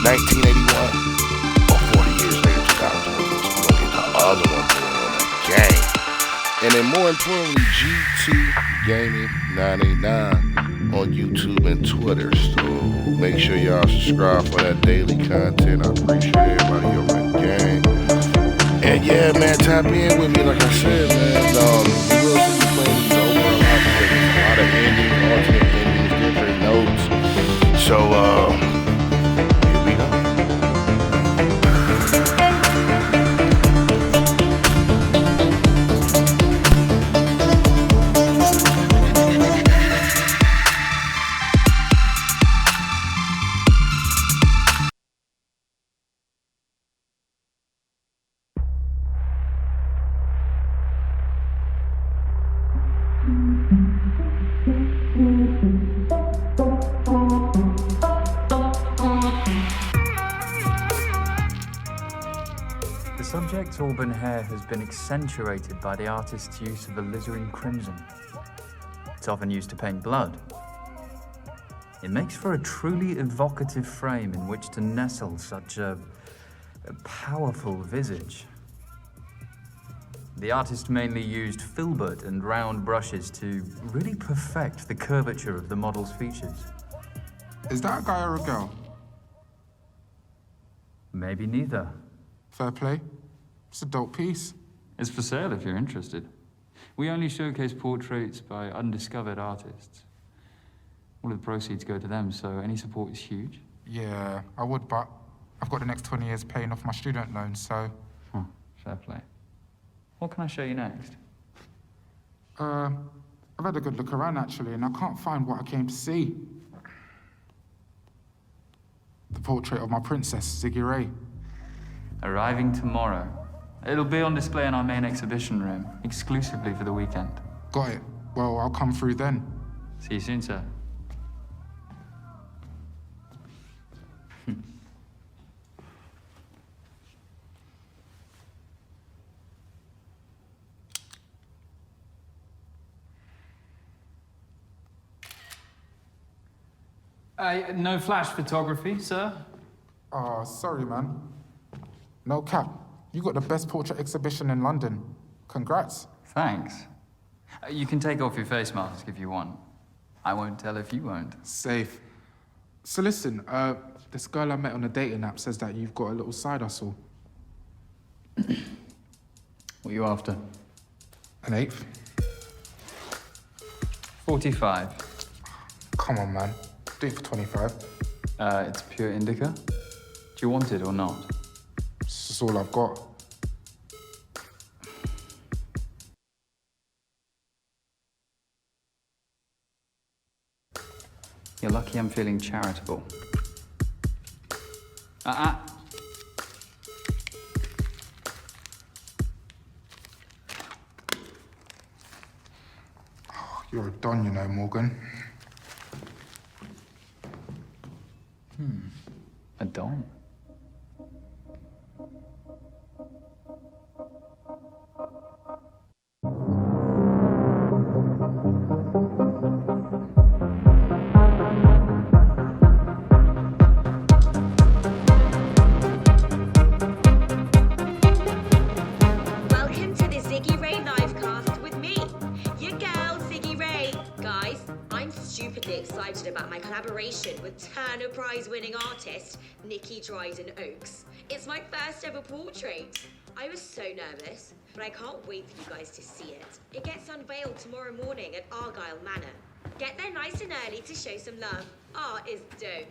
1981, or 40 years later, 2020, we're gonna get the other one on the game. And then more importantly, G2 Gaming 989 on YouTube and Twitter. So make sure y'all subscribe for that daily content. I appreciate everybody on that gang. And yeah, man, tap in with me, like I said, man. You will see me playing these over a lot because there's a lot of endings, alternate endings, different notes. So, here we go. The subject's auburn hair has been accentuated by the artist's use of alizarin crimson. It's often used to paint blood. It makes for a truly evocative frame in which to nestle such a powerful visage. The artist mainly used filbert and round brushes to really perfect the curvature of the model's features. Is that a guy or a girl? Maybe neither. Fair play. It's a dope piece. It's for sale if you're interested. We only showcase portraits by undiscovered artists. All of the proceeds go to them, so any support is huge. Yeah, I would, but I've got the next 20 years paying off my student loan, so... Fair play. What can I show you next? I've had a good look around, actually, and I can't find what I came to see. The portrait of my princess, Ziggy Ray. Arriving tomorrow. It'll be on display in our main exhibition room, exclusively for the weekend. Got it. Well, I'll come through then. See you soon, sir. No flash photography, sir. Oh, sorry, man. No cap. You got the best portrait exhibition in London. Congrats. Thanks. You can take off your face mask if you want. I won't tell if you won't. Safe. So listen, this girl I met on a dating app says that you've got a little side hustle. What are you after? An eighth? 45. Come on, man. Do it for 25. It's pure indica. Do you want it or not? This is all I've got. You're lucky I'm feeling charitable. You're a don, you know, Morgan. A don? Welcome to the Ziggy Ray livecast with me, your girl Ziggy Ray. Guys, I'm stupidly excited about my collaboration with Turner Prize winning artist Nikki Dryden Oakes. It's my first ever portrait. I was so nervous, but I can't wait for you guys to see it. It gets unveiled tomorrow morning at Argyle Manor. Get there nice and early to show some love. Art is dope.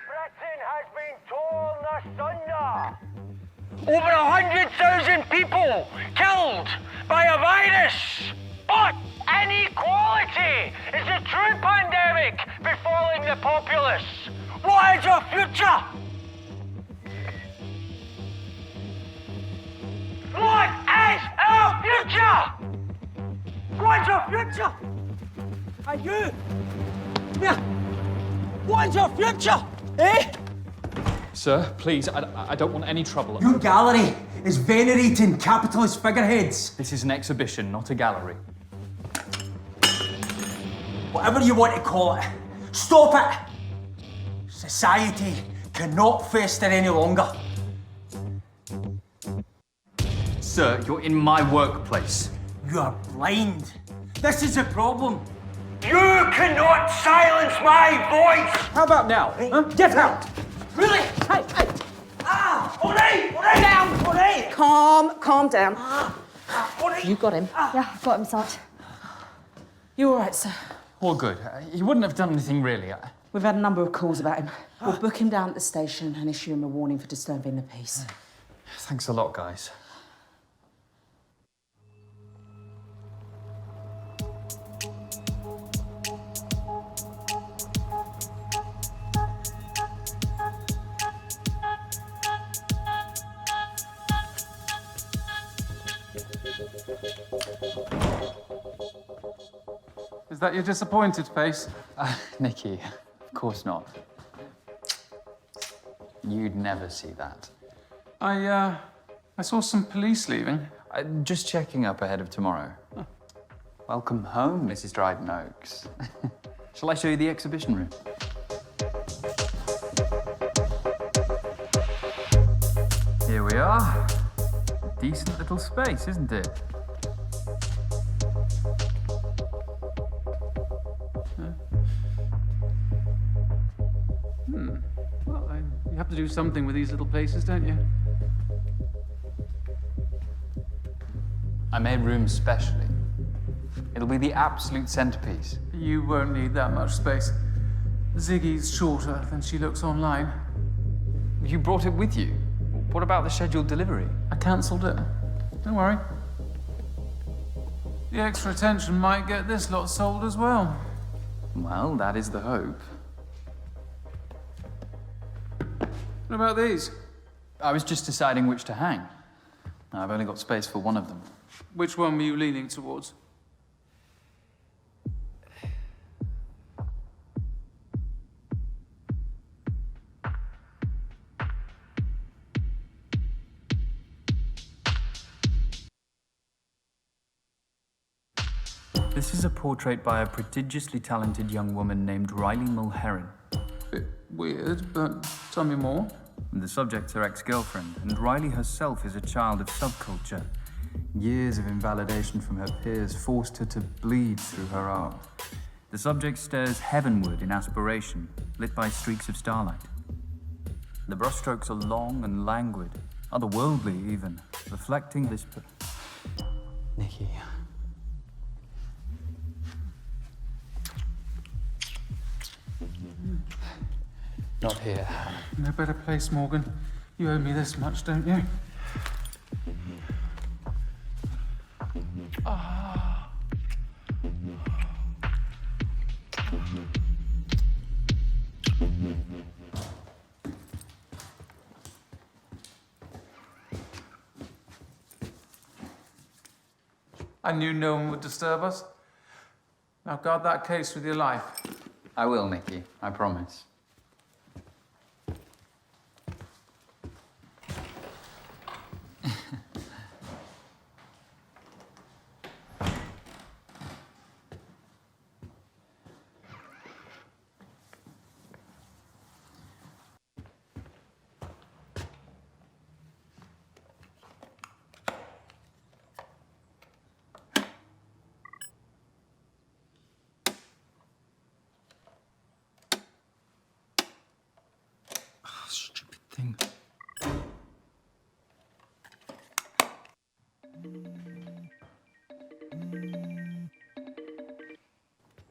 Britain has been torn asunder. Over 100,000 people killed by a virus. But inequality is the true pandemic befalling the populace. What is our future? What future? And you? Yeah. What is your future? Eh? Sir, please, I don't want any trouble. Your gallery is venerating capitalist figureheads. This is an exhibition, not a gallery. Whatever you want to call it, stop it! Society cannot fester any longer. Sir, you're in my workplace. You are blind. This is a problem. You cannot silence my voice! How about now? Huh? Get out! Really? Hey, hey! Ah! All right! Down! All right! Calm down. All right! You got him. Yeah, I've got him, Sarge. You all right, sir? All good. He wouldn't have done anything really. We've had a number of calls about him. We'll book him down at the station and issue him a warning for disturbing the peace. Thanks a lot, guys. Is that your disappointed face? Nikki, of course not. You'd never see that. I saw some police leaving. Just checking up ahead of tomorrow. Welcome home, Mrs. Dryden Oaks. Shall I show you the exhibition room? Here we are. Decent little space, isn't it? Well, you have to do something with these little places, don't you? I made rooms specially. It'll be the absolute centerpiece. You won't need that much space. Ziggy's shorter than she looks online. You brought it with you. What about the scheduled delivery? I cancelled it. Don't worry. The extra attention might get this lot sold as well. Well, that is the hope. What about these? I was just deciding which to hang. I've only got space for one of them. Which one were you leaning towards? This is a portrait by a prodigiously talented young woman named Riley Mulheron. Bit weird, but tell me more. The subject's her ex-girlfriend, and Riley herself is a child of subculture. Years of invalidation from her peers forced her to bleed through her art. The subject stares heavenward in aspiration, lit by streaks of starlight. The brushstrokes are long and languid, otherworldly even, reflecting this... Nikki. Not here. No better place, Morgan. You owe me this much, don't you? I knew no one would disturb us. Now guard that case with your life. I will, Nikki. I promise. Stupid thing.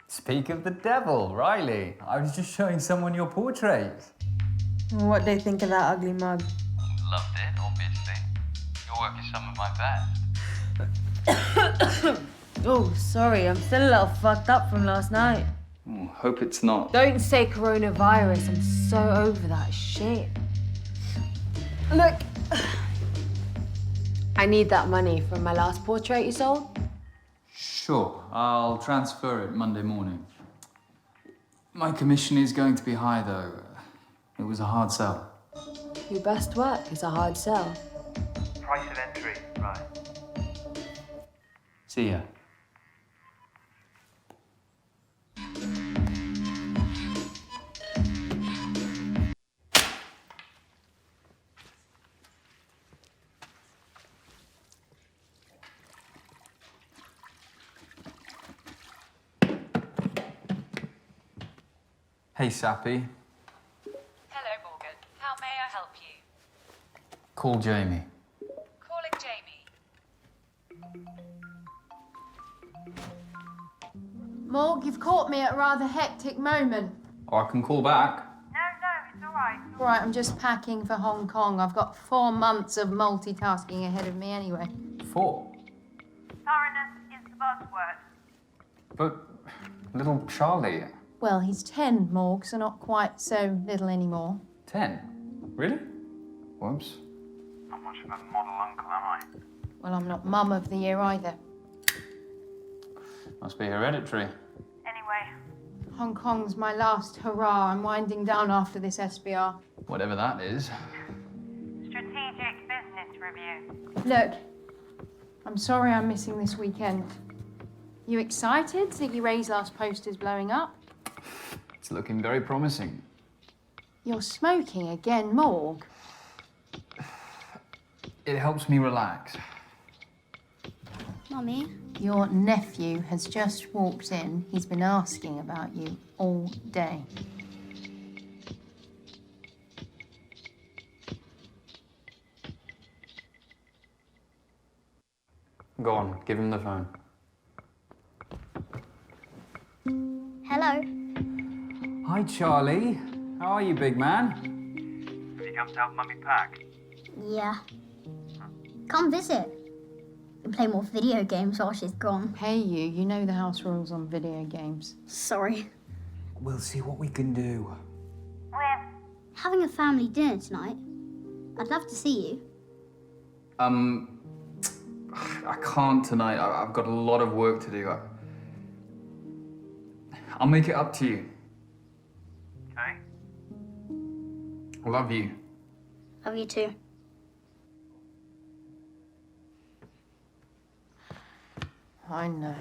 Speak of the devil, Riley. I was just showing someone your portrait. What do they think of that ugly mug? Loved it, obviously. Your work is some of my best. Oh, sorry, I'm still a little fucked up from last night. Hope it's not. Don't say coronavirus, I'm so over that shit. Look, I need that money from my last portrait you sold. Sure, I'll transfer it Monday morning. My commission is going to be high, though. It was a hard sell. Your best work is a hard sell. Price of entry, right. See ya. Hey, Sappy. Hello, Morgan. How may I help you? Call Jamie. Calling Jamie. Morg, you've caught me at a rather hectic moment. Or I can call back. No, it's all right. All right, I'm just packing for Hong Kong. I've got 4 months of multitasking ahead of me anyway. 4. Thoroughness is the buzzword. But little Charlie, Well, he's 10, Morg, so not quite so little anymore. 10. Really? Whoops. Not much of a model uncle, am I? Well, I'm not mum of the year either. Must be hereditary. Anyway, Hong Kong's my last hurrah. I'm winding down after this SBR. Whatever that is. strategic business review. Look, I'm sorry I'm missing this weekend. You excited? Ziggy Ray's last poster's blowing up. It's looking very promising. You're smoking again, Morg. It helps me relax. Mummy? Your nephew has just walked in. He's been asking about you all day. Go on, give him the phone. Hello? Hi, Charlie. How are you, big man? Have you come to help Mummy pack? Yeah. Come visit. We play more video games while she's gone. Hey, you know the house rules on video games. Sorry. We'll see what we can do. We're Having a family dinner tonight. I'd love to see you. I can't tonight. I've got a lot of work to do. I'll make it up to you. Okay. I love you. Love you too. I know.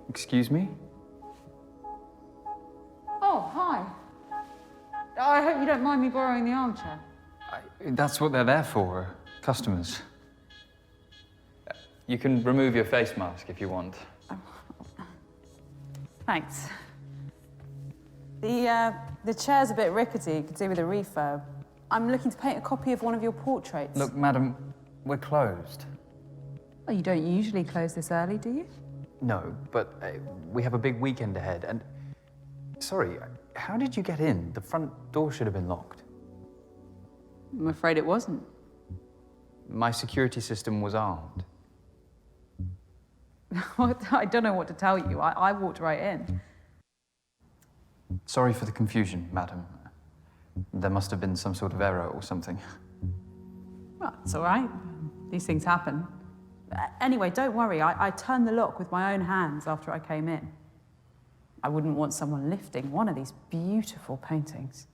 Excuse me? Oh, hi. I hope you don't mind me borrowing the armchair. That's what they're there for, customers. You can remove your face mask if you want. Thanks. The chair's a bit rickety, could do with a refurb. I'm looking to paint a copy of one of your portraits. Look, madam, we're closed. Oh, you don't usually close this early, do you? No, but we have a big weekend ahead, and... Sorry, how did you get in? The front door should have been locked. I'm afraid it wasn't. My security system was armed. I don't know what to tell you. I walked right in. Sorry for the confusion, madam. There must have been some sort of error or something. Well, it's all right. These things happen. Anyway, don't worry. I turned the lock with my own hands after I came in. I wouldn't want someone lifting one of these beautiful paintings.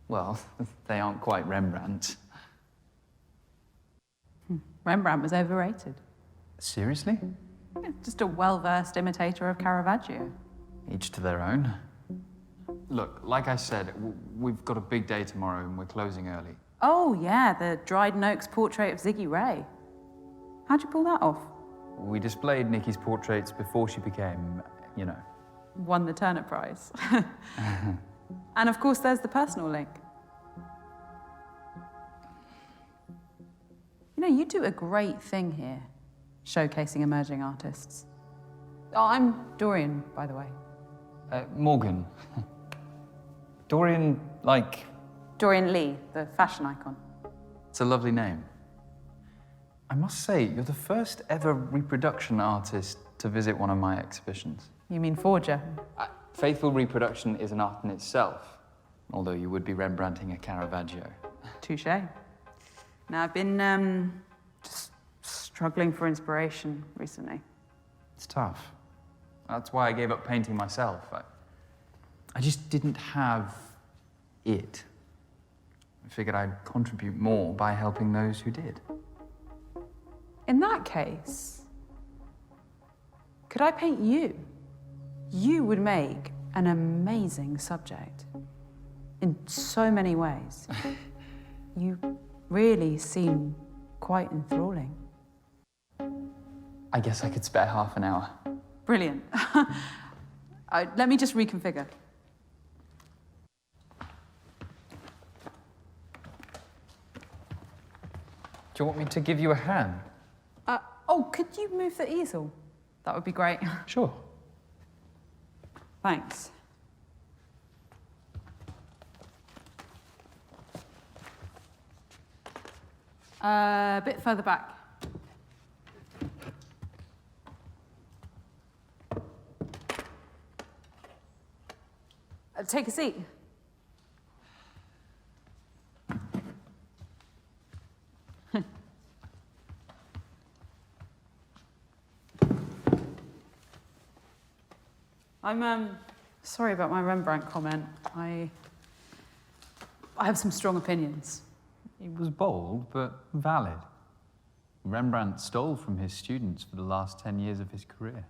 Well, they aren't quite Rembrandt. Rembrandt was overrated. Seriously? Yeah, just a well-versed imitator of Caravaggio. Each to their own. Look, like I said, we've got a big day tomorrow and we're closing early. Oh, yeah, the Dryden Oaks portrait of Ziggy Ray. How'd you pull that off? We displayed Nikki's portraits before she became, you know. Won the Turner Prize. And of course, there's the personal link. You know, you do a great thing here, showcasing emerging artists. Oh, I'm Dorian, by the way. Morgan. Dorian, like... Dorian Lee, the fashion icon. It's a lovely name. I must say, you're the first ever reproduction artist to visit one of my exhibitions. You mean forger? Faithful reproduction is an art in itself, although you would be Rembrandting a Caravaggio. Touché. Now, I've been just struggling for inspiration recently. It's tough. That's why I gave up painting myself. I just didn't have it. I figured I'd contribute more by helping those who did. In that case, could I paint you? You would make an amazing subject in so many ways. You really seem quite enthralling. I guess I could spare half an hour. Brilliant. Let me just reconfigure. Do you want me to give you a hand? Oh, could you move the easel? That would be great. Sure. Thanks. A bit further back. Take a seat. I'm sorry about my Rembrandt comment. I have some strong opinions. It was bold, but valid. Rembrandt stole from his students for the last 10 years of his career.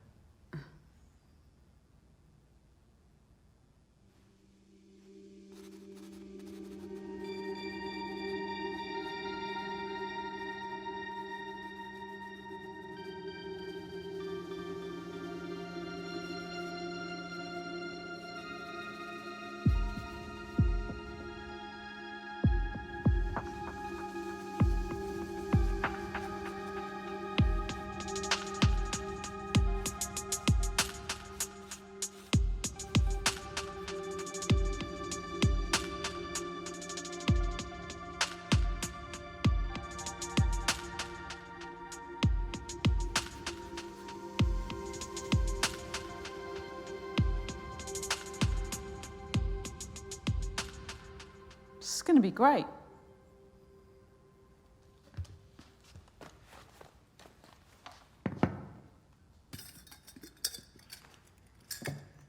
It's going to be great.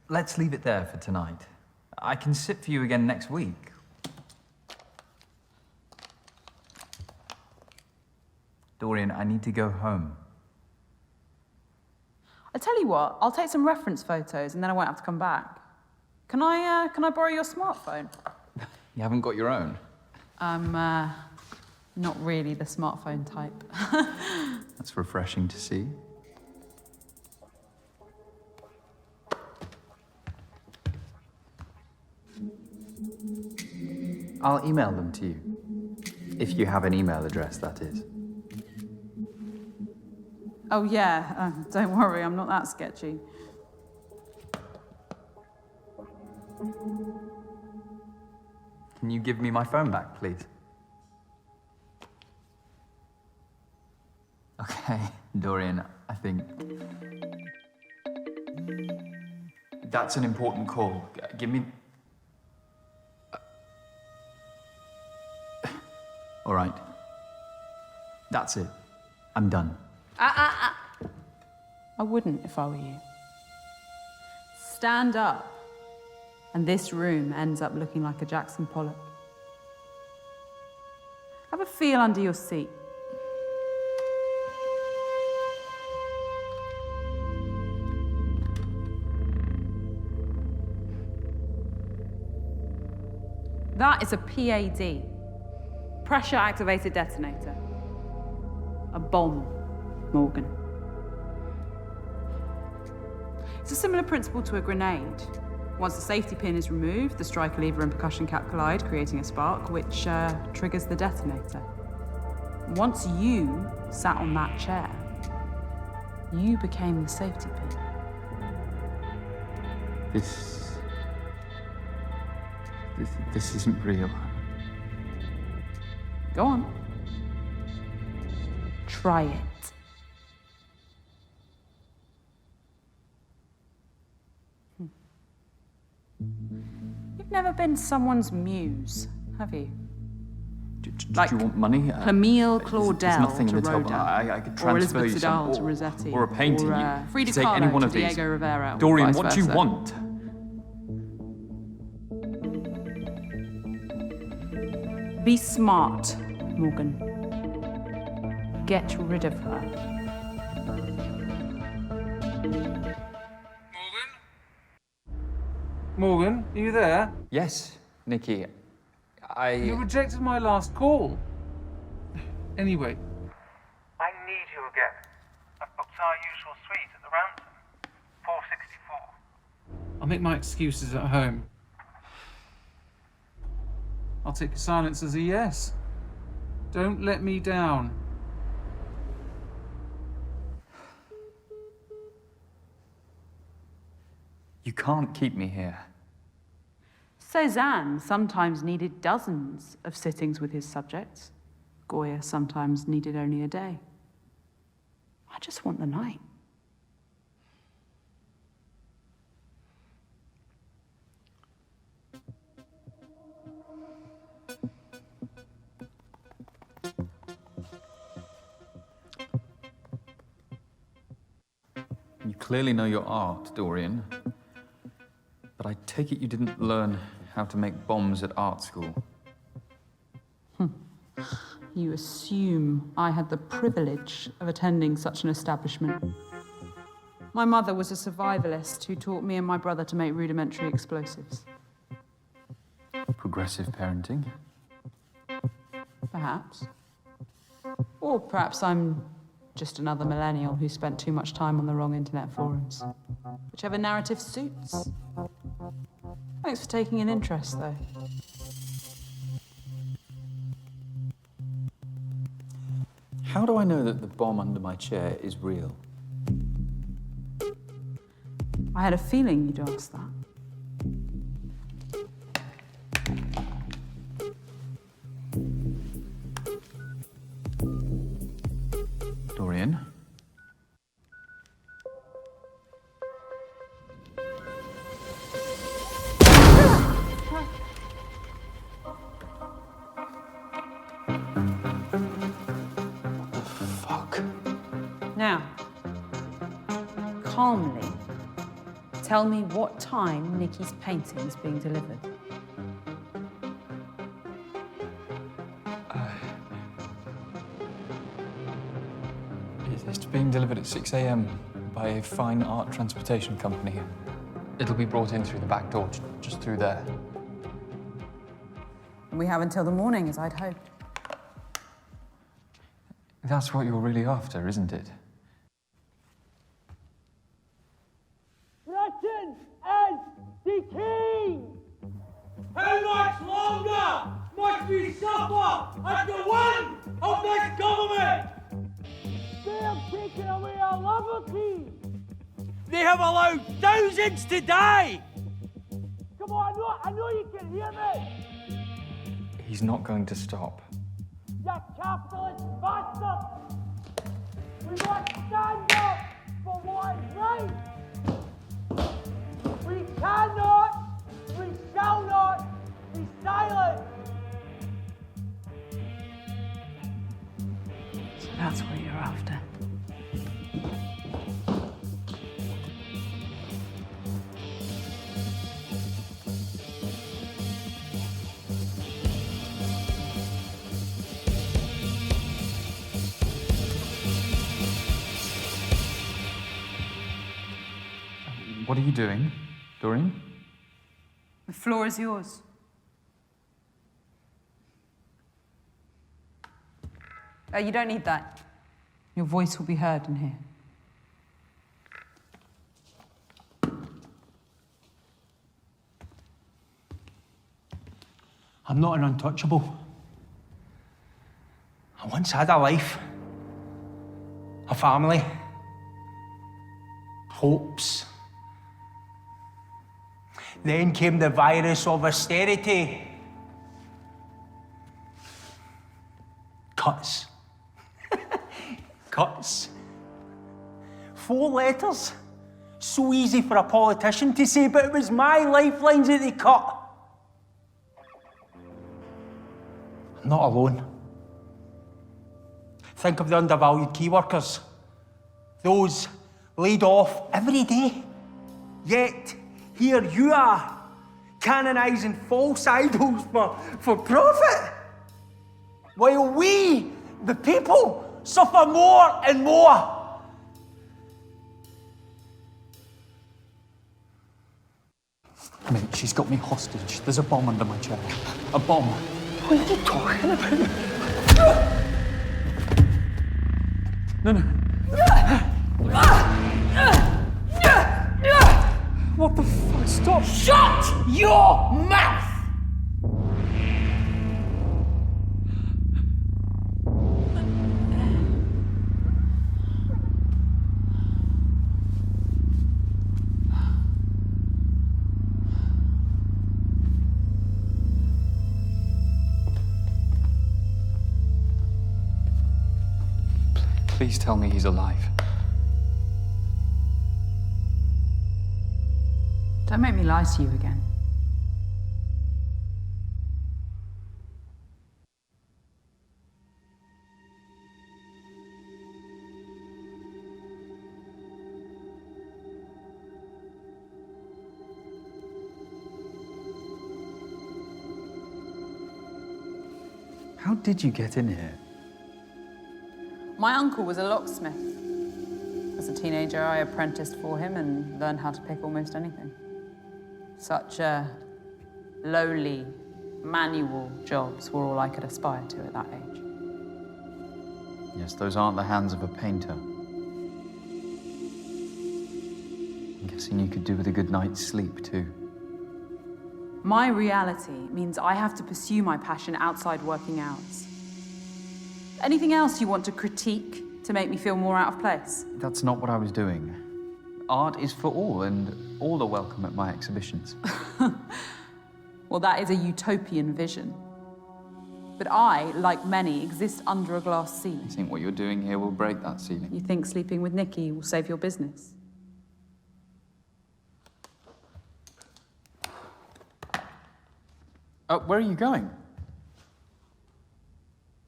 Let's leave it there for tonight. I can sit for you again next week. Dorian, I need to go home. I tell you what, I'll take some reference photos and then I won't have to come back. Can I borrow your smartphone? You haven't got your own? I'm not really the smartphone type. That's refreshing to see. I'll email them to you. If you have an email address, that is. Oh yeah, don't worry, I'm not that sketchy. Can you give me my phone back, please? Okay, Dorian, I think... That's an important call. Give me... All right. That's it. I'm done. I wouldn't if I were you. Stand up. And this room ends up looking like a Jackson Pollock. Have a feel under your seat. That is a PAD, pressure-activated detonator. A bomb, Morgan. It's a similar principle to a grenade. Once the safety pin is removed, the striker lever and percussion cap collide, creating a spark, which triggers the detonator. Once you sat on that chair, you became the safety pin. This isn't real. Go on. Try it. You've never been someone's muse, have you? Do Like you want money? Camille There's Claudel nothing to in the top. Rodin, I could or transfer Elizabeth you some, Vidal to Rossetti, or a painting. or You Frida take any Kahlo one to of these. Diego Rivera, or Dorian, vice what do you versa. want? Be smart, Morgan. Get rid of her. Morgan, are you there? Yes, Nikki. You I... rejected my last call. Anyway. I need you again. I've booked our usual suite at the Ransom. 464. I'll make my excuses at home. I'll take your silence as a yes. Don't let me down. You can't keep me here. Cézanne sometimes needed dozens of sittings with his subjects. Goya sometimes needed only a day. I just want the night. You clearly know your art, Dorian. But I take it you didn't learn how to make bombs at art school. You assume I had the privilege of attending such an establishment. My mother was a survivalist who taught me and my brother to make rudimentary explosives. Progressive parenting. Perhaps. Or perhaps I'm just another millennial who spent too much time on the wrong internet forums. Whichever narrative suits. Thanks for taking an interest, though. How do I know that the bomb under my chair is real? I had a feeling you'd ask that. Dorian? Fuck. Now, calmly, tell me what time Nikki's painting's being delivered. It's being delivered at 6 a.m. by a fine art transportation company. It'll be brought in through the back door, just through there. We have until the morning, as I'd hoped. That's what you're really after, isn't it? Britain is the king! How much longer must we suffer at the whim of this government? They have taken away our liberty! They have allowed thousands to die! Come on, I know you can hear me! He's not going to stop. You capitalist bastard! We must stand up for what is right! We cannot, we shall not be silent! So that's what you're after. What are you doing, Dorian? The floor is yours. You don't need that. Your voice will be heard in here. I'm not an untouchable. I once had a life, a family, hopes. Then came the virus of austerity. Cuts. Cuts. 4 letters. So easy for a politician to say, but it was my lifelines that they cut. I'm not alone. Think of the undervalued key workers. Those laid off every day. Yet, here you are, canonising false idols for profit. While we, the people, suffer more and more. Mate, she's got me hostage. There's a bomb under my chair. A bomb. What are you talking about? No. What the fuck? Stop! Shut your mouth! Please tell me he's alive. Don't make me lie to you again. How did you get in here? My uncle was a locksmith. As a teenager, I apprenticed for him and learned how to pick almost anything. Such lowly, manual jobs were all I could aspire to at that age. Yes, those aren't the hands of a painter. I'm guessing you could do with a good night's sleep, too. My reality means I have to pursue my passion outside working hours. Anything else you want to critique to make me feel more out of place? That's not what I was doing. Art is for all, and all are welcome at my exhibitions. Well, that is a utopian vision. But I, like many, exist under a glass I ceiling. think what you're doing here will break that ceiling. You think sleeping with Nikki will save your business? Where are you going?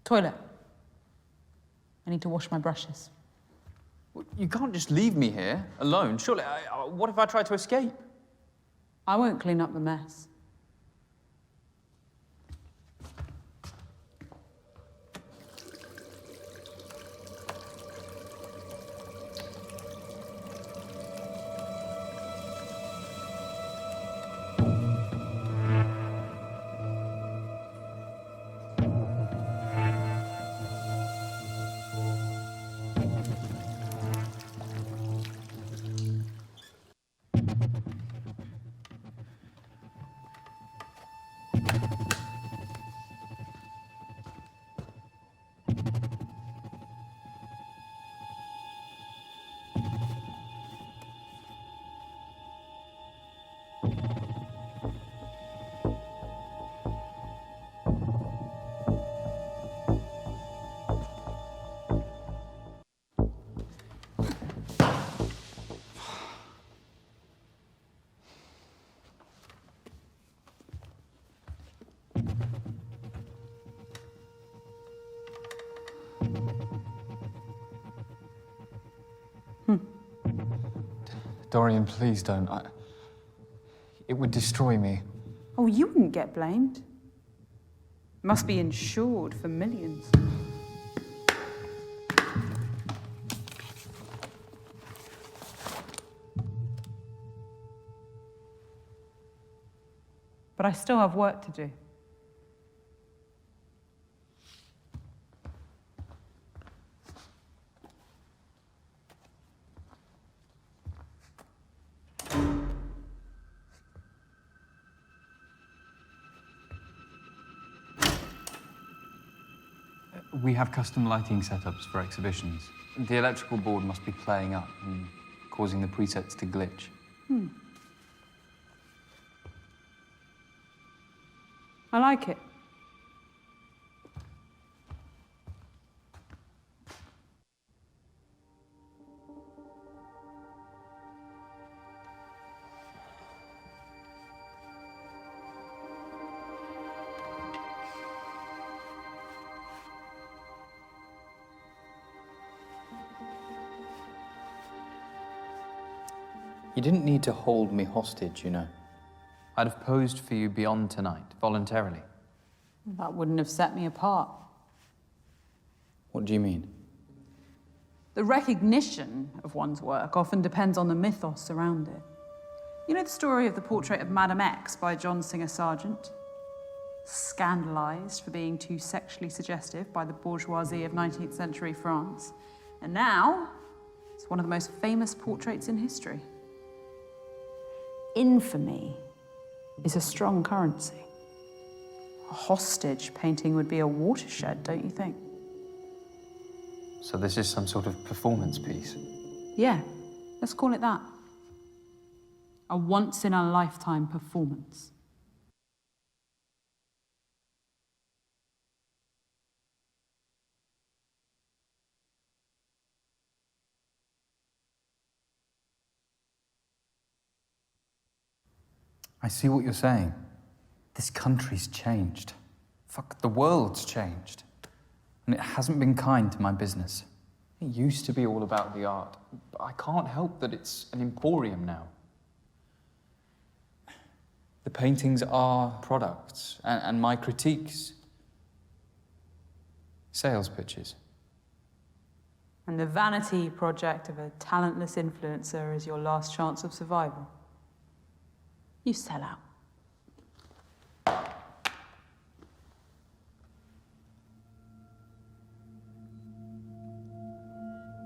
Toilet. I need to wash my brushes. You can't just leave me here, alone. Surely, what if I try to escape? I won't clean up the mess. Dorian, please don't. It would destroy me. Oh, you wouldn't get blamed. Must be insured for millions. But I still have work to do. We have custom lighting setups for exhibitions. The electrical board must be playing up and causing the presets to glitch. I like it. You didn't need to hold me hostage, you know. I'd have posed for you beyond tonight, voluntarily. That wouldn't have set me apart. What do you mean? The recognition of one's work often depends on the mythos around it. You know the story of the portrait of Madame X by John Singer Sargent? Scandalized for being too sexually suggestive by the bourgeoisie of 19th century France. And now, it's one of the most famous portraits in history. Infamy is a strong currency. A hostage painting would be a watershed, don't you think? So this is some sort of performance piece? Yeah, let's call it that. A once-in-a-lifetime performance. I see what you're saying. This country's changed. Fuck, the world's changed. And it hasn't been kind to my business. It used to be all about the art, but I can't help that it's an emporium now. The paintings are products, and my critiques, sales pitches. And the vanity project of a talentless influencer is your last chance of survival. You sell out.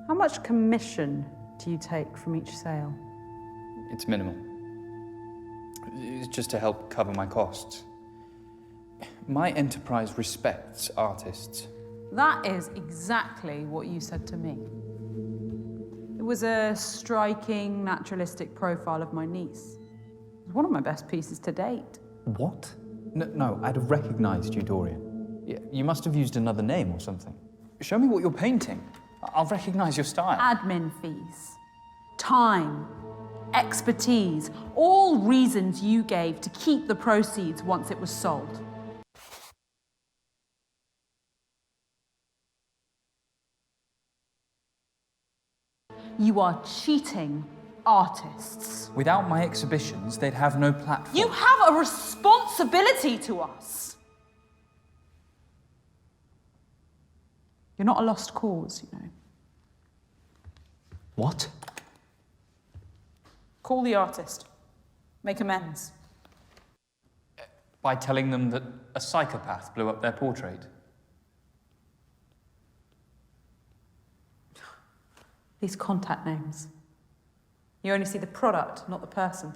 How much commission do you take from each sale? It's minimal. It's just to help cover my costs. My enterprise respects artists. That is exactly what you said to me. It was a striking, naturalistic profile of my niece. It was one of my best pieces to date. What? No, I'd have recognized you, Dorian. You must have used another name or something. Show me what you're painting. I'll recognize your style. Admin fees, time, expertise, all reasons you gave to keep the proceeds once it was sold. You are cheating artists. Without my exhibitions, they'd have no platform. You have a responsibility to us. You're not a lost cause, you know. What? Call the artist. Make amends. By telling them that a psychopath blew up their portrait? These contact names. You only see the product, not the person.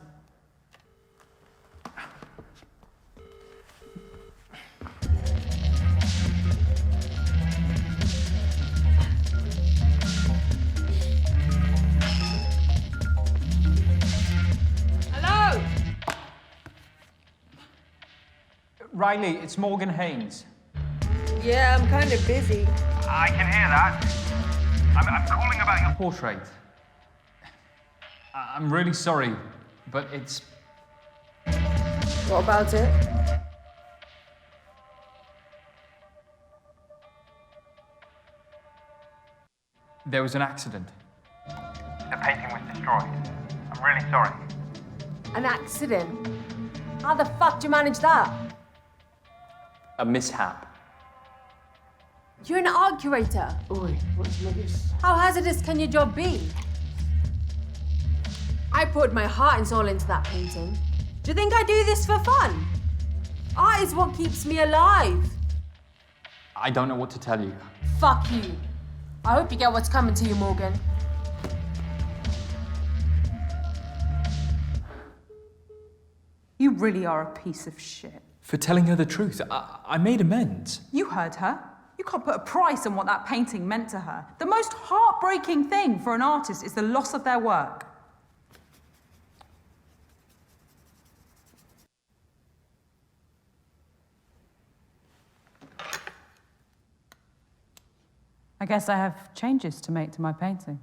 Hello? Riley, it's Morgan Haynes. Yeah, I'm kind of busy. I can hear that. I'm calling about your Portrait. I'm really sorry, but it's... What about it? There was an accident. The painting was destroyed. I'm really sorry. An accident? How the fuck do you manage that? A mishap. You're an art curator. How hazardous can your job be? I poured my heart and soul into that painting. Do you think I do this for fun? Art is what keeps me alive. I don't know what to tell you. Fuck you. I hope you get what's coming to you, Morgan. You really are a piece of shit. For telling her the truth, I made amends. You heard her. You can't put a price on what that painting meant to her. The most heartbreaking thing for an artist is the loss of their work. I guess I have changes to make to my painting.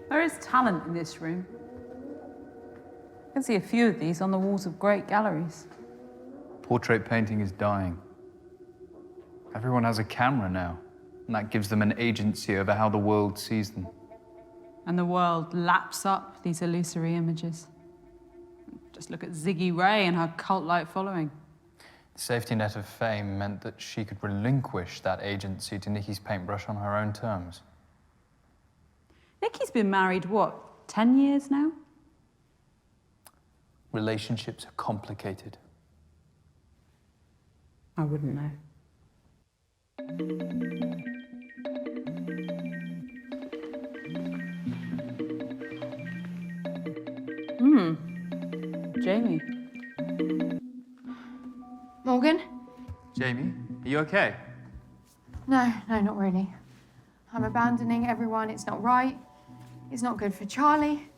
There is talent in this room. I can see a few of these on the walls of great galleries. Portrait painting is dying. Everyone has a camera now, and that gives them an agency over how the world sees them. And the world laps up these illusory images. Just look at Ziggy Ray and her cult-like following. The safety net of fame meant that she could relinquish that agency to Nikki's paintbrush on her own terms. Nikki's been married, what, 10 years now? Relationships are complicated. I wouldn't know. Jamie. Morgan? Jamie, are you okay? No, not really. I'm abandoning everyone. It's not right. It's not good for Charlie.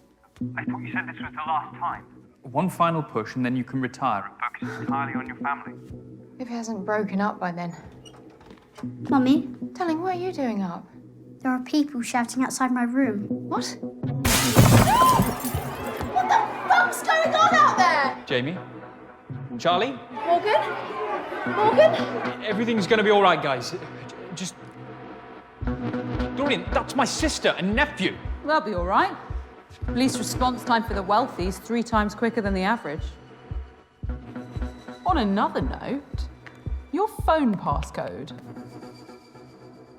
I thought you said this was the last time. One final push and then you can retire. Focus entirely on your family. If he hasn't broken up by then. Mummy, Darling, what are you doing up? there are people shouting outside my room. What? What the fuck's going on out there? Jamie? Charlie? Morgan? Morgan? Everything's gonna be all right, guys. Just... Dorian, that's my sister and nephew. They'll be all right. Police response time for the wealthy is 3 times quicker than the average. On another note, your phone passcode.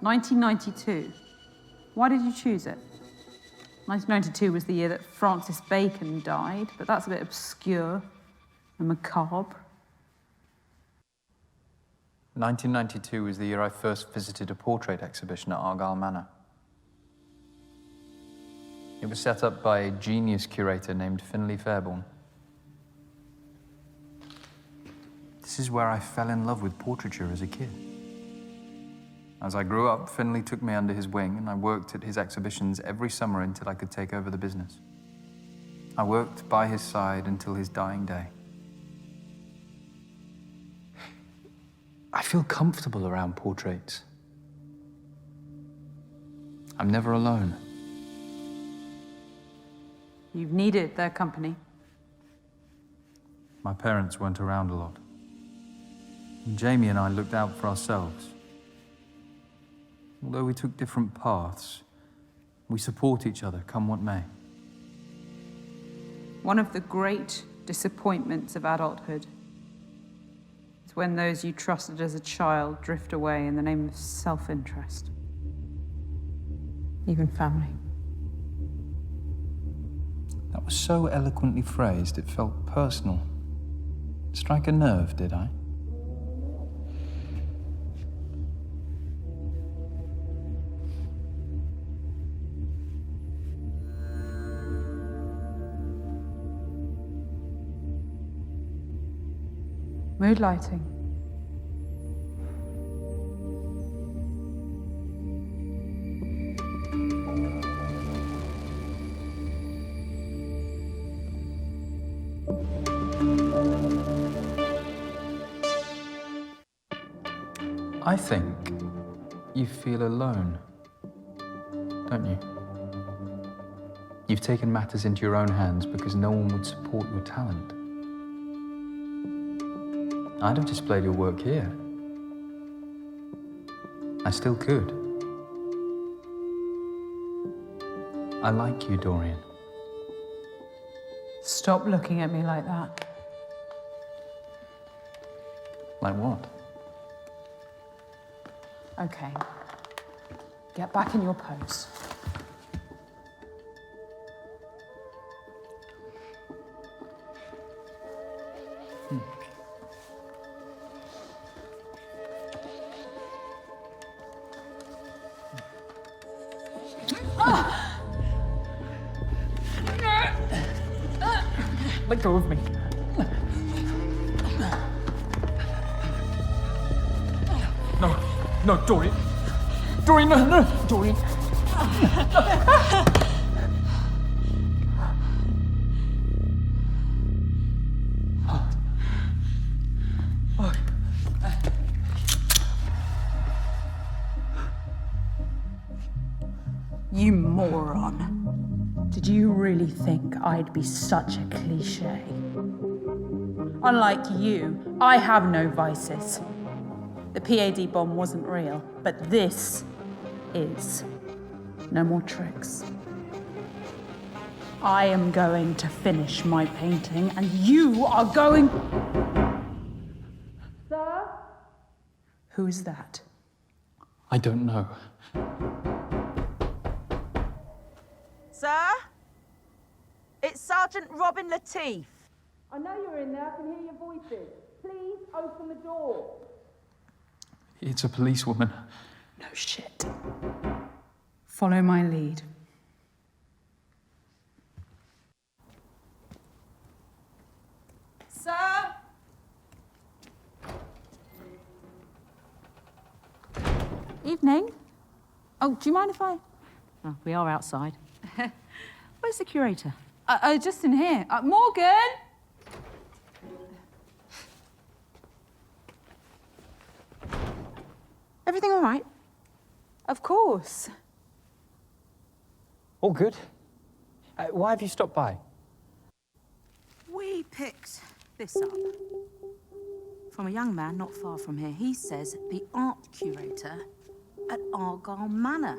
1992. Why did you choose it? 1992 was the year that Francis Bacon died, but that's a bit obscure and macabre. 1992 was the year I first visited a portrait exhibition at Argyle Manor. It was set up by a genius curator named Finlay Fairborn. This is where I fell in love with portraiture as a kid. As I grew up, Finlay took me under his wing and I worked at his exhibitions every summer until I could take over the business. I worked by his side until his dying day. I feel comfortable around portraits. I'm never alone. You've needed their company. My parents weren't around a lot. And Jamie and I looked out for ourselves. Although we took different paths, we support each other, come what may. One of the great disappointments of adulthood is when those you trusted as a child drift away in the name of self-interest. Even family. That was so eloquently phrased, it felt personal. Strike a nerve, did I? Mood lighting. I think you feel alone, don't you? You've taken matters into your own hands because no one would support your talent. I'd have displayed your work here. I still could. I like you, Dorian. Stop looking at me like that. Like what? Okay. Get back in your pose. Let go of me. No, Dorian. Dorian, no, Dorian. You moron. Did you really think I'd be such a cliche? Unlike you, I have no vices. The PAD bomb wasn't real, but this is. No more tricks. I am going to finish my painting, and you are going... Sir? Who is that? I don't know. Sir? It's Sergeant Robin Latif. I know you're in there. I can hear your voices. Please open the door. It's a policewoman. No shit. Follow my lead. Sir? Evening. Oh, do you mind if I... Oh, we are outside. Where's the curator? Just in here. Morgan! Everything all right? Of course. All good. Why have you stopped by? We picked this up from a young man not far from here. He says the art curator at Argyle Manor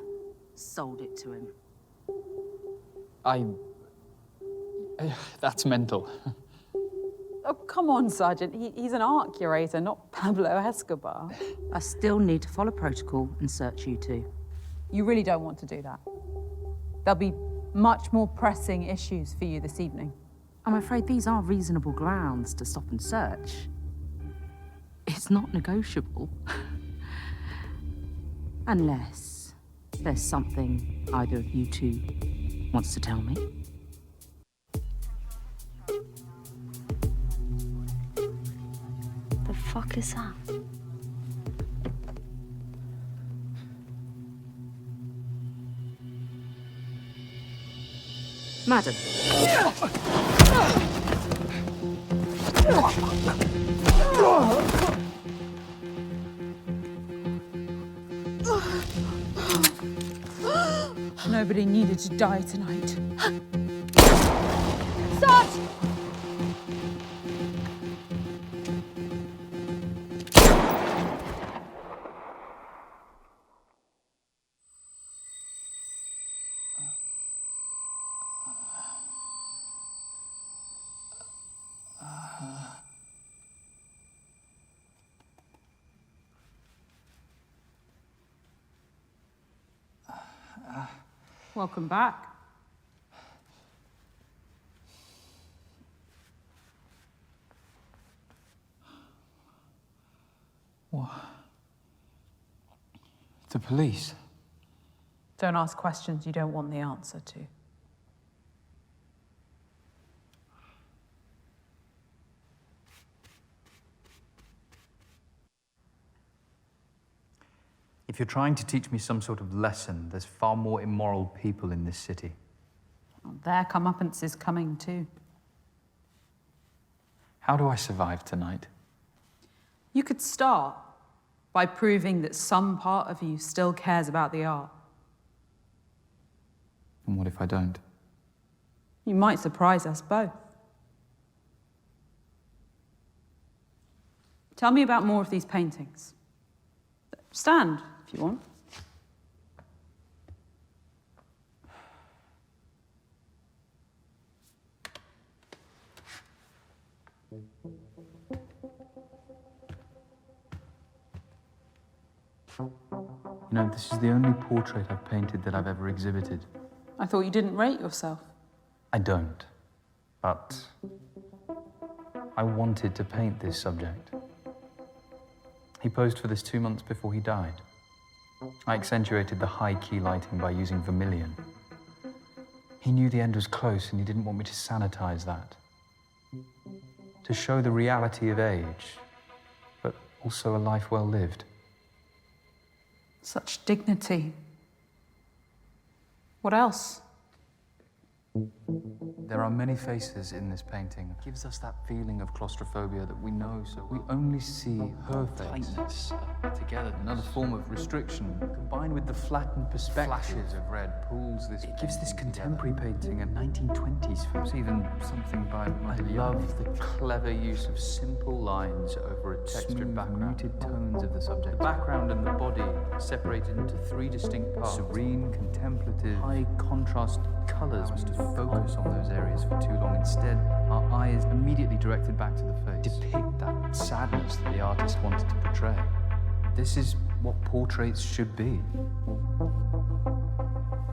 sold it to him. That's mental. Oh, come on, Sergeant. He's an art curator, not Pablo Escobar. I still need to follow protocol and search you two. You really don't want to do that. There'll be much more pressing issues for you this evening. I'm afraid these are reasonable grounds to stop and search. It's not negotiable. Unless there's something either of you two wants to tell me. The fuck is that? Madam. Nobody needed to die tonight. Sarge! Welcome back. What? The police? Don't ask questions you don't want the answer to. If you're trying to teach me some sort of lesson, there's far more immoral people in this city. Well, their comeuppance is coming too. How do I survive tonight? You could start by proving that some part of you still cares about the art. And what if I don't? You might surprise us both. Tell me about more of these paintings. Stand, if you want. You know, this is the only portrait I've painted that I've ever exhibited. I thought you didn't rate yourself. I don't, but I wanted to paint this subject. He posed for this 2 months before he died. I accentuated the high-key lighting by using vermilion. He knew the end was close and he didn't want me to sanitize that. To show the reality of age, but also a life well lived. Such dignity. What else? There are many faces in this painting. It gives us that feeling of claustrophobia that we know, so we only see her face. Tightness, together. Another form of restriction, combined with the flattened perspective. Flashes of red pulls this. It gives this contemporary painting a 1920s feel. It's even something by Modigliani. I love the clever use of simple lines over a textured background. Muted tones of the subject. The background and the body separated into 3 distinct parts. Serene, contemplative, high contrast colors to focus on those areas for too long. Instead, our eyes immediately directed back to the face. Depict that sadness that the artist wanted to portray. This is what portraits should be.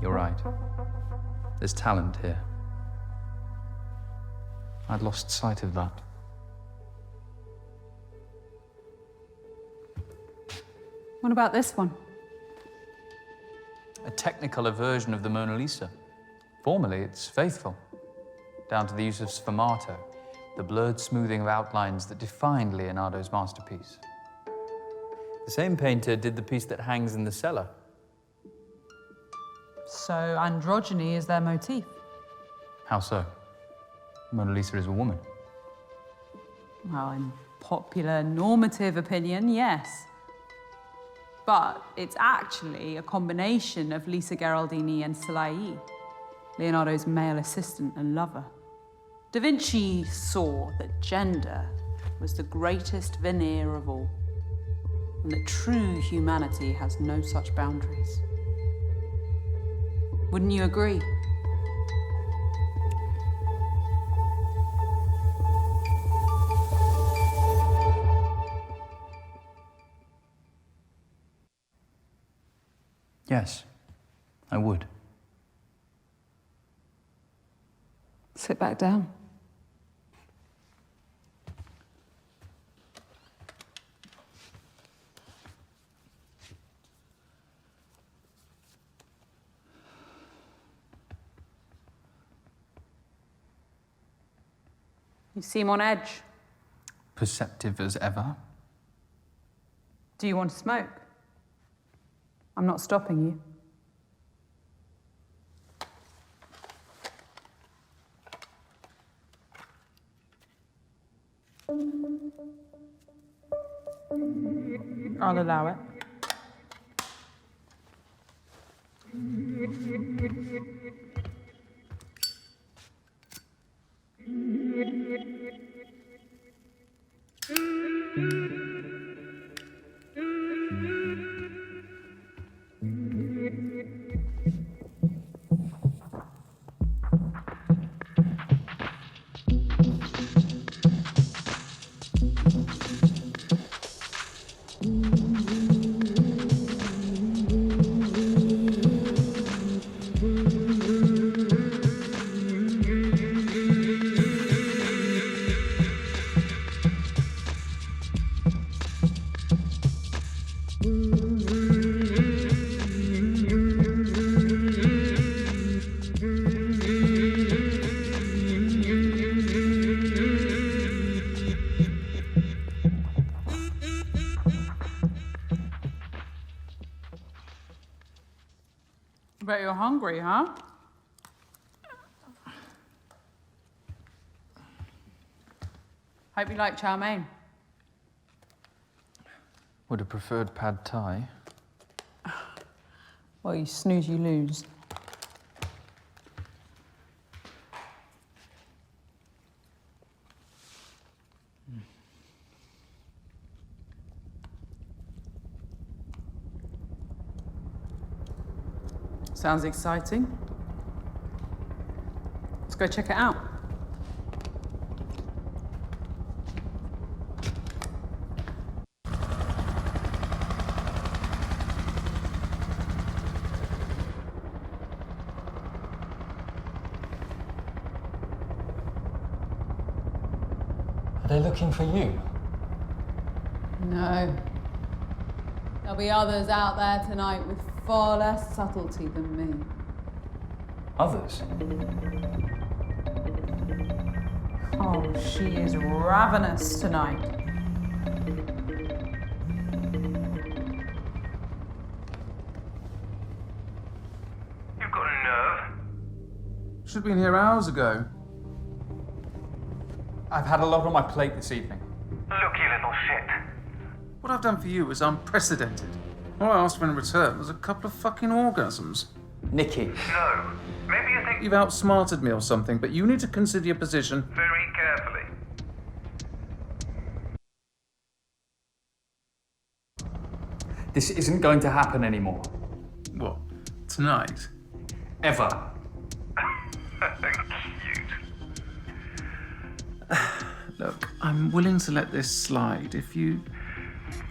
You're right. There's talent here. I'd lost sight of that. What about this one? A technicolor version of the Mona Lisa. Formally, it's faithful, down to the use of sfumato, the blurred smoothing of outlines that defined Leonardo's masterpiece. The same painter did the piece that hangs in the cellar. So androgyny is their motif. How so? Mona Lisa is a woman. Well, in popular normative opinion, yes. But it's actually a combination of Lisa Gherardini and Salai, Leonardo's male assistant and lover. Da Vinci saw that gender was the greatest veneer of all, and that true humanity has no such boundaries. Wouldn't you agree? Yes, I would. Sit back down. You seem on edge. Perceptive as ever. Do you want to smoke? I'm not stopping you. I'll allow it. Bet you're hungry, huh? Hope you like chow mein. Would have preferred pad thai. Well, you snooze, you lose. Sounds exciting. Let's go check it out. Are they looking for you? No. There'll be others out there tonight with far less subtlety than me. Others? Oh, she is ravenous tonight. You've got a nerve. Should have been here hours ago. I've had a lot on my plate this evening. Look, you little shit. What I've done for you is unprecedented. All I asked for in return was a couple of fucking orgasms. Nikki. No. Maybe you think You've outsmarted me or something, but you need to consider your position. very carefully. This isn't going to happen anymore. What? Tonight? Ever. Cute. Look, I'm willing to let this slide if you...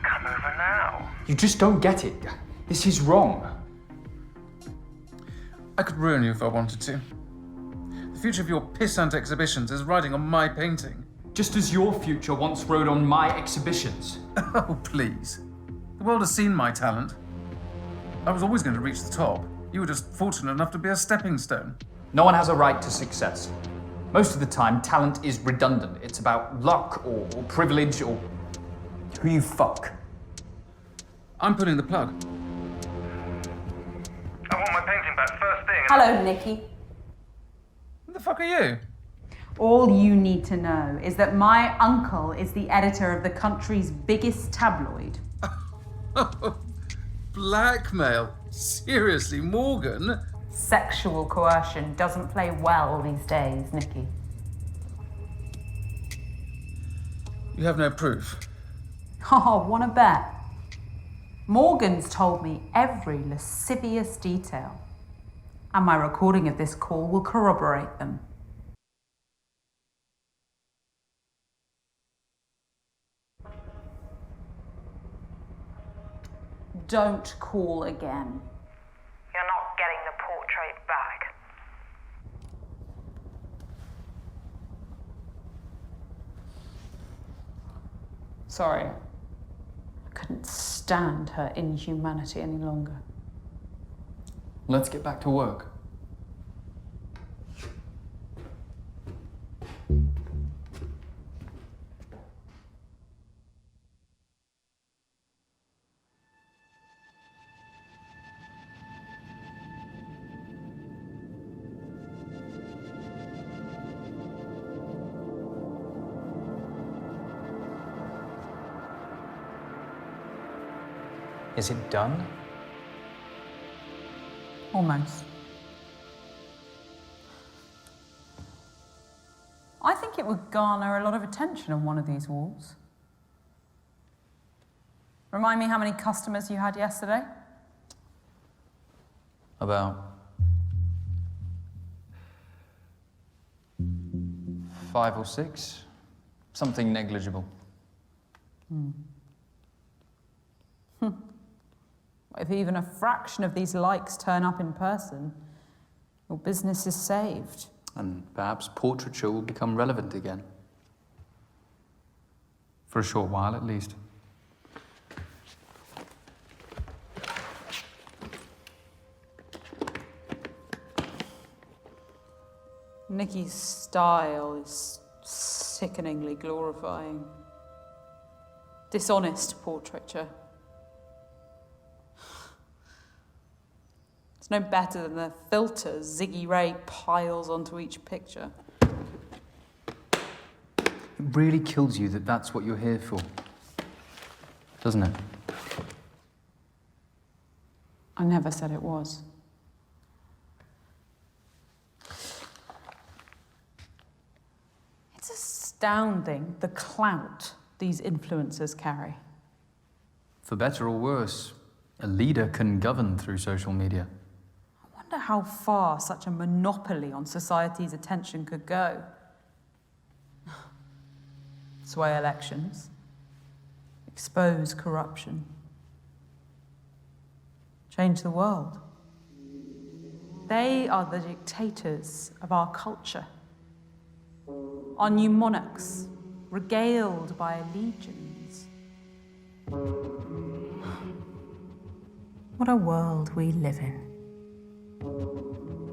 Come over now. You just don't get it. This is wrong. I could ruin you if I wanted to. The future of your pissant exhibitions is riding on my painting. Just as your future once rode on my exhibitions. Oh, please. The world has seen my talent. I was always going to reach the top. You were just fortunate enough to be a stepping stone. No one has a right to success. Most of the time, talent is redundant. It's about luck or privilege or who you fuck. I'm pulling the plug. I want my painting back first thing. Hello, Nikki. Who the fuck are you? All you need to know is that my uncle is the editor of the country's biggest tabloid. Blackmail? Seriously, Morgan? Sexual coercion doesn't play well these days, Nikki. You have no proof. Oh, wanna bet? Morgan's told me every lascivious detail, and my recording of this call will corroborate them. Don't call again. You're not getting the portrait back. Sorry. I couldn't stand her inhumanity any longer. Let's get back to work. Is it done? Almost. I think it would garner a lot of attention on one of these walls. Remind me how many customers you had yesterday? About 5 or 6. Something negligible. If even a fraction of these likes turn up in person, your business is saved. And perhaps portraiture will become relevant again. For a short while, at least. Nikki's style is sickeningly glorifying. Dishonest portraiture. It's no better than the filters Ziggy Ray piles onto each picture. It really kills you that that's what you're here for, doesn't it? I never said it was. It's astounding the clout these influencers carry. For better or worse, a leader can govern through social media. I wonder how far such a monopoly on society's attention could go. Sway elections, expose corruption, change the world. They are the dictators of our culture. Our new monarchs regaled by legions. What a world we live in.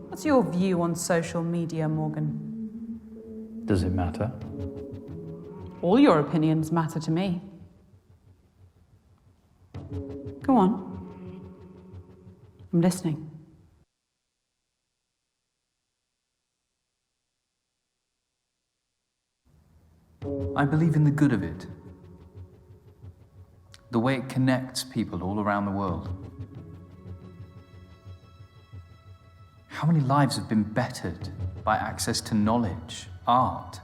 What's your view on social media, Morgan? Does it matter? All your opinions matter to me. Go on. I'm listening. I believe in the good of it. The way it connects people all around the world. How many lives have been bettered by access to knowledge, art,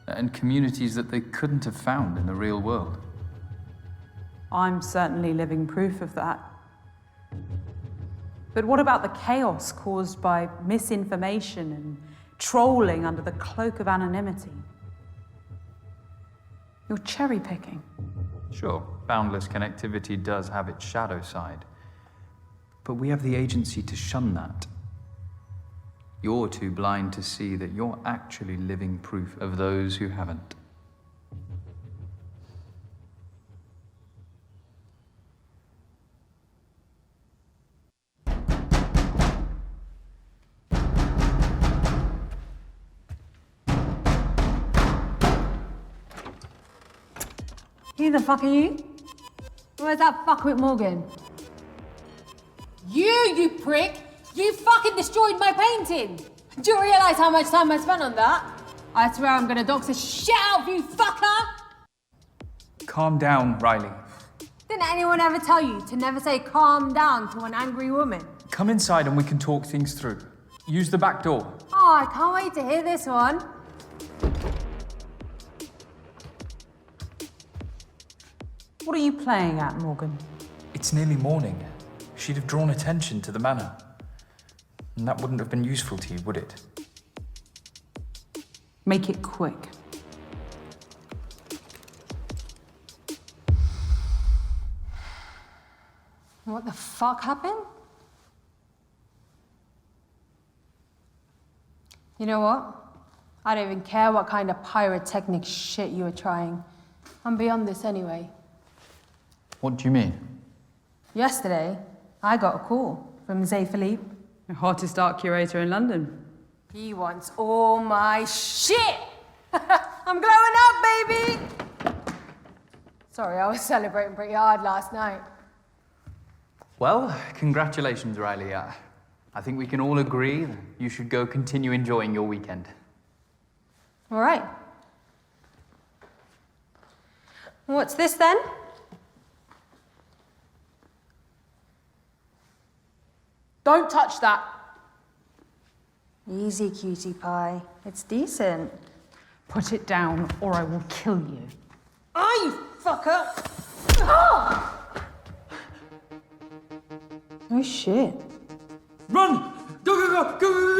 and communities that they couldn't have found in the real world? I'm certainly living proof of that. But what about the chaos caused by misinformation and trolling under the cloak of anonymity? You're cherry picking. Sure, boundless connectivity does have its shadow side. But we have the agency to shun that. You're too blind to see that you're actually living proof of those who haven't. Who the fuck are you? Where's that fuckwit Morgan? You prick! You fucking destroyed my painting! Do you realise how much time I spent on that? I swear I'm gonna dox the shit out of you, fucker! Calm down, Riley. Didn't anyone ever tell you to never say calm down to an angry woman? Come inside and we can talk things through. Use the back door. Oh, I can't wait to hear this one. What are you playing at, Morgan? It's nearly morning. She'd have drawn attention to the manor. And that wouldn't have been useful to you, would it? Make it quick. What the fuck happened? You know what? I don't even care what kind of pyrotechnic shit you were trying. I'm beyond this anyway. What do you mean? Yesterday, I got a call from Zay Philippe. The hottest art curator in London. He wants all my shit! I'm glowing up, baby! Sorry, I was celebrating pretty hard last night. Well, congratulations, Riley. I think we can all agree that you should go continue enjoying your weekend. All right. What's this then? Don't touch that. Easy, cutie pie. It's decent. Put it down or I will kill you. Ah, you fucker! Oh! Oh shit. Run! Go, go, go, go, go,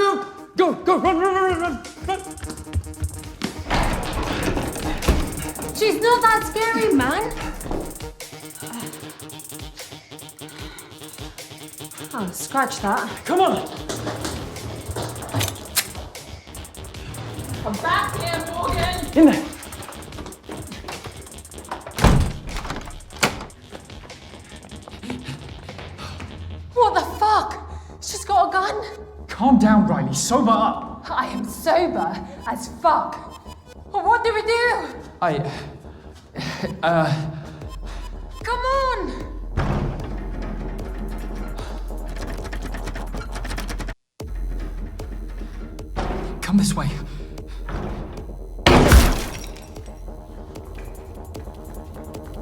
go! Go, go, run, run, run, run, run! She's not that scary, man. Oh, scratch that. Come on! I'm back here, Morgan! In there! What the fuck? She's got a gun? Calm down, Riley. Sober up. I am sober as fuck. What do we do? Come on! Come this way.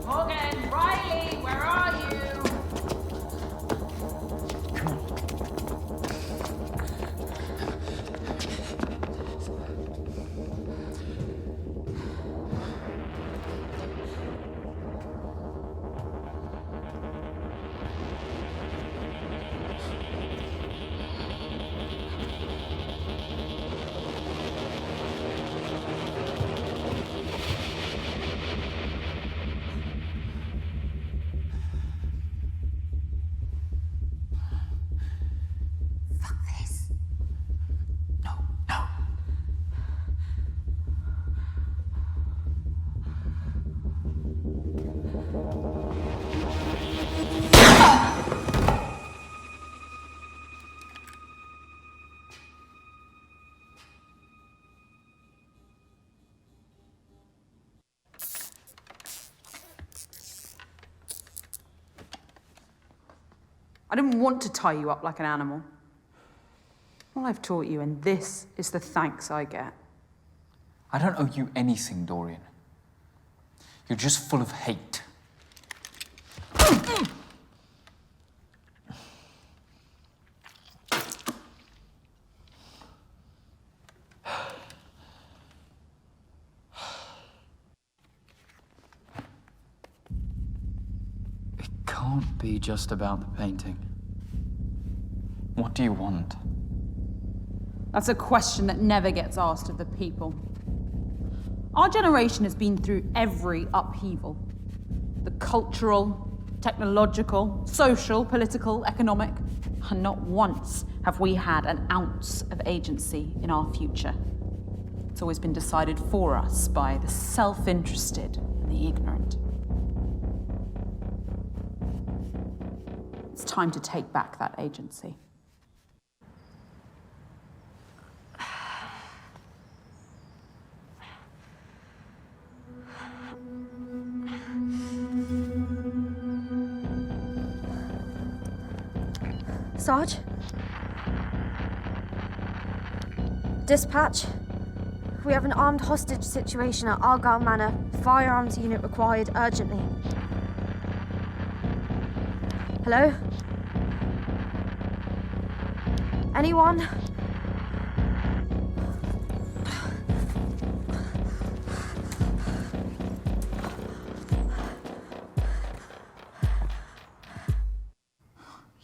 Morgan, Riley, where are you? I didn't want to tie you up like an animal. All I've taught you, and this is the thanks I get. I don't owe you anything, Dorian. You're just full of hate. It can't be just about the painting. What do you want? That's a question that never gets asked of the people. Our generation has been through every upheaval. The cultural, technological, social, political, economic. And not once have we had an ounce of agency in our future. It's always been decided for us by the self-interested and the ignorant. It's time to take back that agency. Sarge? Dispatch. We have an armed hostage situation at Argyle Manor. Firearms unit required urgently. Hello? Anyone?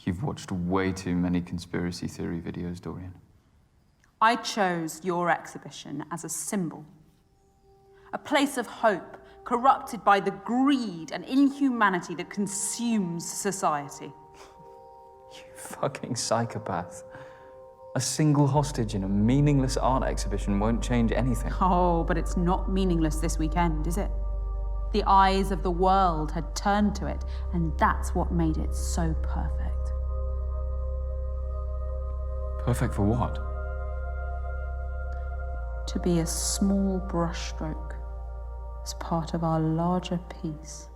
You've watched way too many conspiracy theory videos, Dorian. I chose your exhibition as a symbol. A place of hope, corrupted by the greed and inhumanity that consumes society. You fucking psychopath. A single hostage in a meaningless art exhibition won't change anything. Oh, but it's not meaningless this weekend, is it? The eyes of the world had turned to it, and that's what made it so perfect. Perfect for what? To be a small brushstroke as part of our larger piece.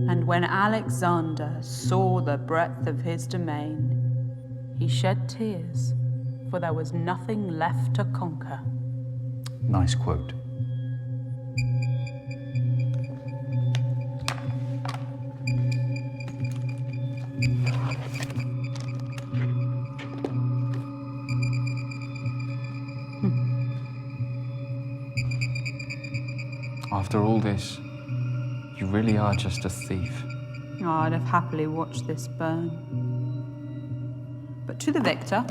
And when Alexander saw the breadth of his domain, he shed tears, for there was nothing left to conquer. Nice quote. After all this, you really are just a thief. Oh, I'd have happily watched this burn. But to the victor,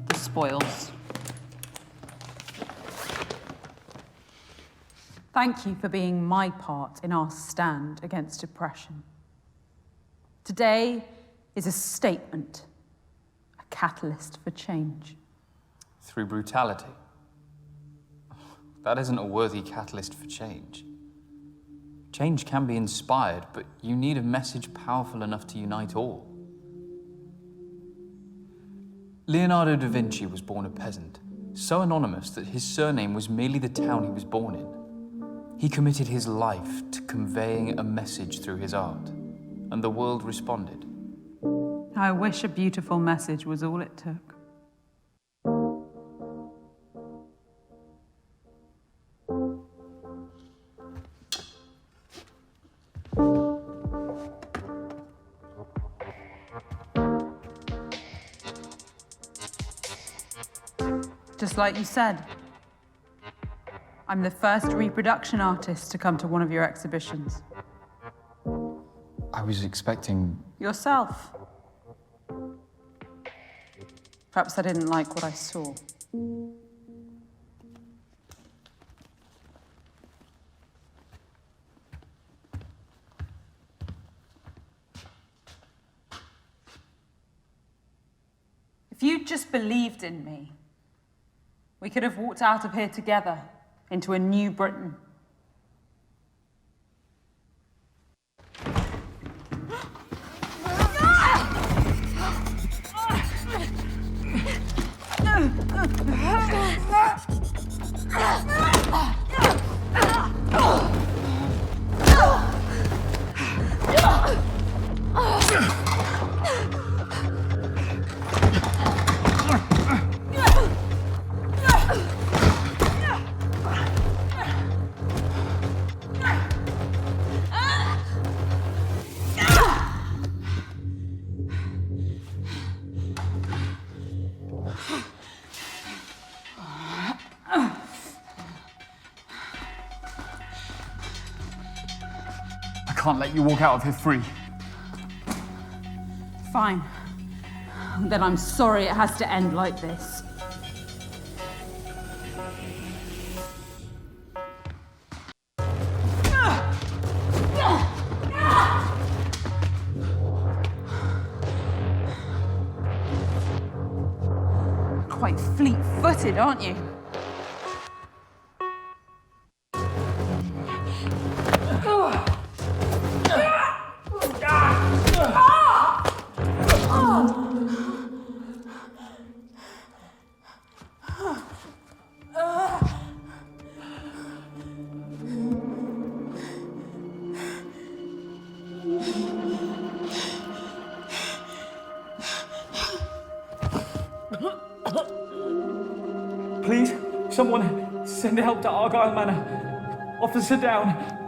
the spoils. Thank you for being my part in our stand against oppression. Today is a statement, a catalyst for change. Through brutality. That isn't a worthy catalyst for change. Change can be inspired, but you need a message powerful enough to unite all. Leonardo da Vinci was born a peasant, so anonymous that his surname was merely the town he was born in. He committed his life to conveying a message through his art, and the world responded. I wish a beautiful message was all it took. Just like you said, I'm the first reproduction artist to come to one of your exhibitions. I was expecting... Yourself. Perhaps I didn't like what I saw. If you'd just believed in me, we could have walked out of here together into a new Britain. I can't let you walk out of here free. Fine. Then I'm sorry it has to end like this. Quite fleet-footed, aren't you? Please, someone send help to Argyle Manor. Officer down.